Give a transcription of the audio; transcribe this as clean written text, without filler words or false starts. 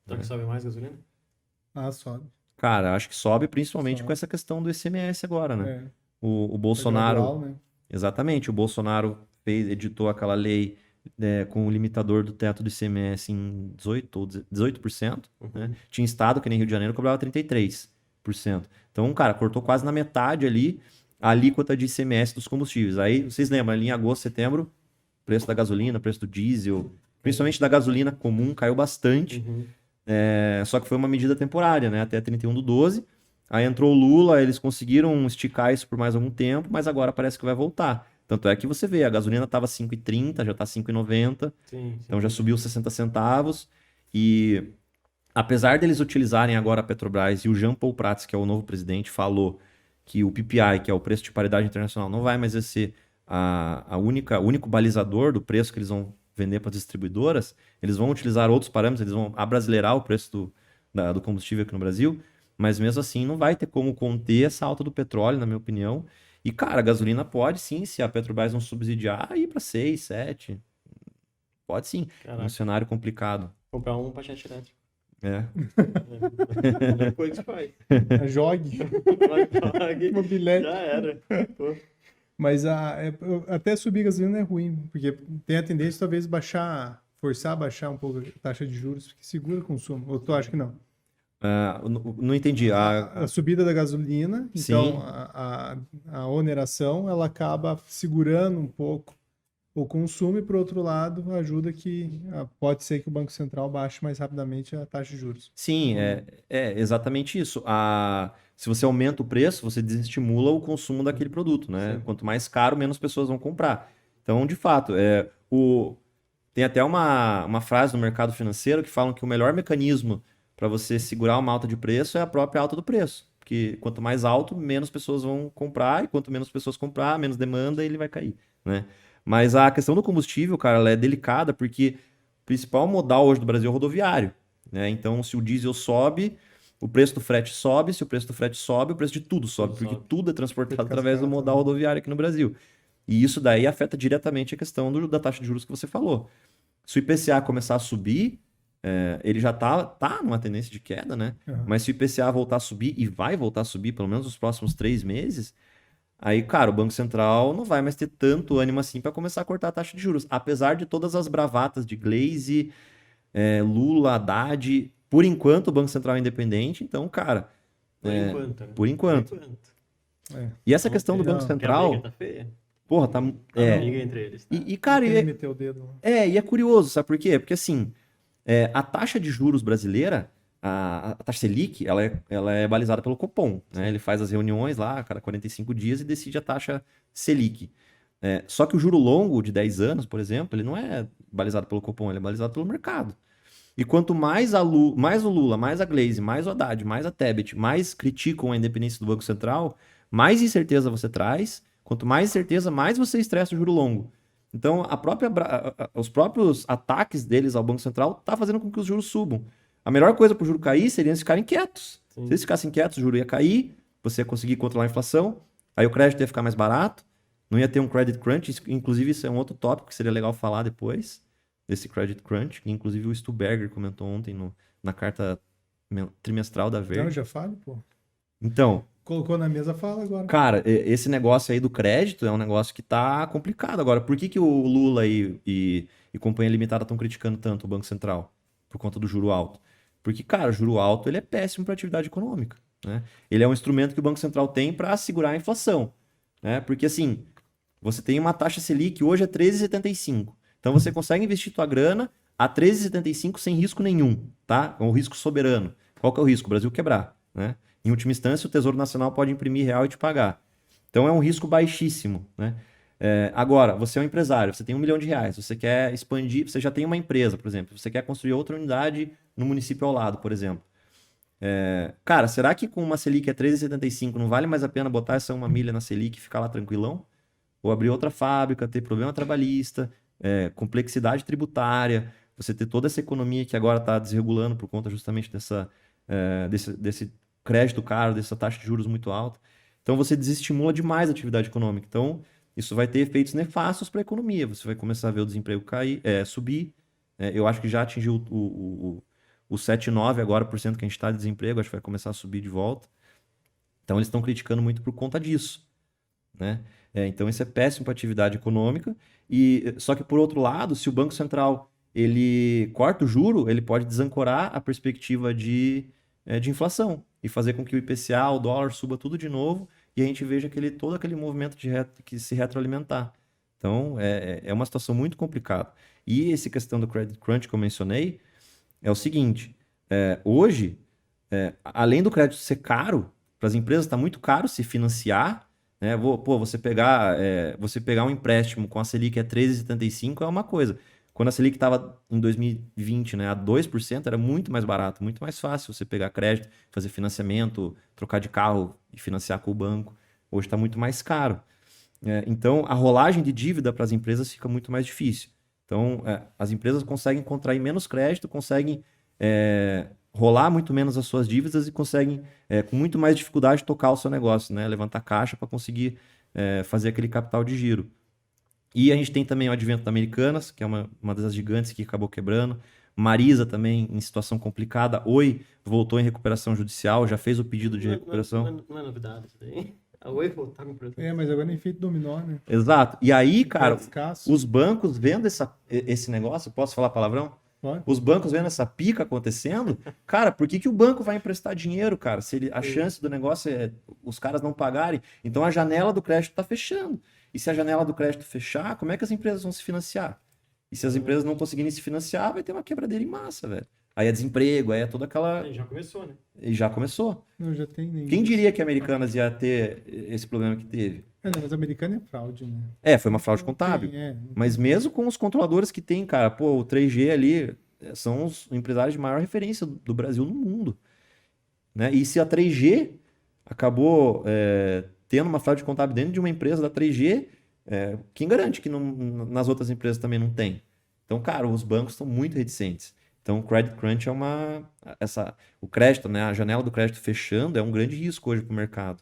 Será que sobe mais gasolina? Ah, sobe. Cara, acho que sobe principalmente Sobe. com essa questão do ICMS agora, né? É, O é Bolsonaro, gradual, né? exatamente, o Bolsonaro editou aquela lei com o limitador do teto do ICMS em 18 ou 18%, né? Tinha estado, que nem Rio de Janeiro, cobrava 33%. Então, cara, cortou quase na metade ali a alíquota de ICMS dos combustíveis. Aí, vocês lembram, ali em agosto, setembro, preço da gasolina, preço do diesel, principalmente da gasolina comum, caiu bastante. Só que foi uma medida temporária, né? Até 31/12. Aí entrou o Lula, eles conseguiram esticar isso por mais algum tempo, mas agora parece que vai voltar. Tanto é que você vê, a gasolina estava 5,30, já está 5,90, Sim, então já subiu 60 centavos. E apesar deles utilizarem agora a Petrobras, e o Jean Paul Prats, que é o novo presidente, falou que o PPI, que é o preço de paridade internacional, não vai mais ser o único balizador do preço que eles vão vender para as distribuidoras, eles vão utilizar outros parâmetros, eles vão abrasileirar o preço do combustível aqui no Brasil, mas mesmo assim não vai ter como conter essa alta do petróleo, na minha opinião. E, cara, a gasolina pode sim, se a Petrobras não subsidiar, ir para 6, 7. Pode sim, num cenário complicado. Comprar um patinete elétrico. É. É a única coisa que faz. Jogue. Vai, Mobilete. já era. Pô. Mas até subir gasolina é ruim, porque tem a tendência talvez forçar a baixar um pouco a taxa de juros, porque segura o consumo. Ou tu acha que não? Não entendi. A subida da gasolina, Sim. então a oneração, ela acaba segurando um pouco o consumo e, por outro lado, ajuda que pode ser que o Banco Central baixe mais rapidamente a taxa de juros. Sim, é exatamente isso. Se você aumenta o preço, você desestimula o consumo daquele produto, né? Sim. Quanto mais caro, menos pessoas vão comprar. Então, de fato, tem até uma frase no mercado financeiro que falam que o melhor mecanismo para você segurar uma alta de preço é a própria alta do preço. Porque quanto mais alto, menos pessoas vão comprar, e quanto menos pessoas comprar, menos demanda, ele vai cair, né? Mas a questão do combustível, cara, ela é delicada porque o principal modal hoje do Brasil é o rodoviário, né? Então, se o diesel sobe, o preço do frete sobe. Se o preço do frete sobe, o preço de tudo sobe, porque tudo é transportado através do modal rodoviário aqui no Brasil. E isso daí afeta diretamente a questão da taxa de juros que você falou. Se o IPCA começar a subir, ele já tá numa tendência de queda, né? Mas se o IPCA voltar a subir, e vai voltar a subir pelo menos nos próximos 3 meses, aí, cara, o Banco Central não vai mais ter tanto ânimo assim para começar a cortar a taxa de juros. Apesar de todas as bravatas de Glaze, Lula, Haddad, por enquanto o Banco Central é independente, então, cara... Por enquanto, né? Por enquanto. E essa questão do Banco Central... A briga tá feia. Porra, tá... briga entre eles. Tá? Cara... Ele meteu o dedo. E é curioso, sabe por quê? Porque, assim, a taxa de juros brasileira, a taxa Selic, ela é balizada pelo Copom, né? Ele faz as reuniões lá, a cada 45 dias, e decide a taxa Selic. Só que o juro longo de 10 anos, por exemplo, ele não é balizado pelo Copom, ele é balizado pelo mercado. E quanto mais mais o Lula, mais a Glaze, mais o Haddad, mais a Tebet, mais criticam a independência do Banco Central, mais incerteza você traz. Quanto mais incerteza, mais você estressa o juro longo. Então, os próprios ataques deles ao Banco Central tá fazendo com que os juros subam. A melhor coisa para o juro cair seria eles ficarem quietos. Sim. Se eles ficassem quietos, o juro ia cair, você ia conseguir controlar a inflação, aí o crédito ia ficar mais barato, não ia ter um credit crunch. Inclusive, isso é um outro tópico que seria legal falar depois, desse credit crunch, que inclusive o Stuberger comentou ontem na carta trimestral da Verde. Não, já falo, pô. Então... Colocou na mesa, fala agora. Cara, esse negócio aí do crédito é um negócio que tá complicado. Agora, por que o Lula e Companhia Limitada estão criticando tanto o Banco Central? Por conta do juro alto. Porque, cara, o juro alto ele é péssimo para atividade econômica, né? Ele é um instrumento que o Banco Central tem para segurar a inflação, né? Porque, assim, você tem uma taxa Selic hoje é 13,75. Então, você consegue investir tua grana a 13,75 sem risco nenhum, tá? É um risco soberano. Qual que é o risco? O Brasil quebrar, né? Em última instância, o Tesouro Nacional pode imprimir real e te pagar. Então, é um risco baixíssimo, né? Agora, você é um empresário, você tem R$1 milhão, você quer expandir, você já tem uma empresa, por exemplo, você quer construir outra unidade no município ao lado, por exemplo. Cara, será que com uma Selic a 13,75 não vale mais a pena botar essa 1 milha na Selic e ficar lá tranquilão? Ou abrir outra fábrica, ter problema trabalhista, complexidade tributária, você ter toda essa economia que agora está desregulando por conta justamente desse crédito caro, dessa taxa de juros muito alta. Então, você desestimula demais a atividade econômica. Então, isso vai ter efeitos nefastos para a economia. Você vai começar a ver o desemprego subir. Eu acho que já atingiu o 7,9% agora que a gente está de desemprego, acho que vai começar a subir de volta. Então eles estão criticando muito por conta disso, né? Então isso é péssimo para a atividade econômica. Só que por outro lado, se o Banco Central ele corta o juro, ele pode desancorar a perspectiva de inflação e fazer com que o IPCA, o dólar suba tudo de novo e a gente veja todo aquele movimento que se retroalimentar. Então é uma situação muito complicada. E essa questão do credit crunch que eu mencionei é o seguinte: hoje, além do crédito ser caro, para as empresas está muito caro se financiar. Né? Você pegar um empréstimo com a Selic a 13,75 é uma coisa. Quando a Selic estava em 2020, né, a 2%, era muito mais barato, muito mais fácil você pegar crédito, fazer financiamento, trocar de carro e financiar com o banco. Hoje está muito mais caro. Então, a rolagem de dívida para as empresas fica muito mais difícil. Então, as empresas conseguem contrair menos crédito, conseguem rolar muito menos as suas dívidas e conseguem, com muito mais dificuldade, tocar o seu negócio, né? Levantar caixa para conseguir fazer aquele capital de giro. E a gente tem também o advento da Americanas, que é uma das gigantes que acabou quebrando. Marisa também em situação complicada. Oi voltou em recuperação judicial, já fez o pedido de recuperação. Não é novidade isso daí. A Oi voltar com processo. Mas agora é efeito dominó, né? Exato. E aí, cara, Escasso. os bancos vendo esse negócio, posso falar palavrão? Pode. Os bancos vendo essa pica acontecendo, cara, por que o banco vai emprestar dinheiro, cara? Se a chance do negócio é os caras não pagarem, então a janela do crédito está fechando. E se a janela do crédito fechar, como é que as empresas vão se financiar? E se as empresas não conseguirem se financiar, vai ter uma quebradeira em massa, velho. Aí é desemprego, aí é toda aquela... Já começou, né? E já começou. Não, já tem nem. Quem diria que a Americanas ia ter esse problema que teve? Não, mas americano é fraude, né? Foi uma fraude contábil. Não Mas mesmo com os controladores que tem, cara, o 3G ali são os empresários de maior referência do Brasil no mundo. Né? E se a 3G acabou tendo uma fraude contábil dentro de uma empresa da 3G, quem garante que nas outras empresas também não tem? Então, cara, os bancos estão muito reticentes. Então, o credit crunch o crédito, né, a janela do crédito fechando é um grande risco hoje para o mercado.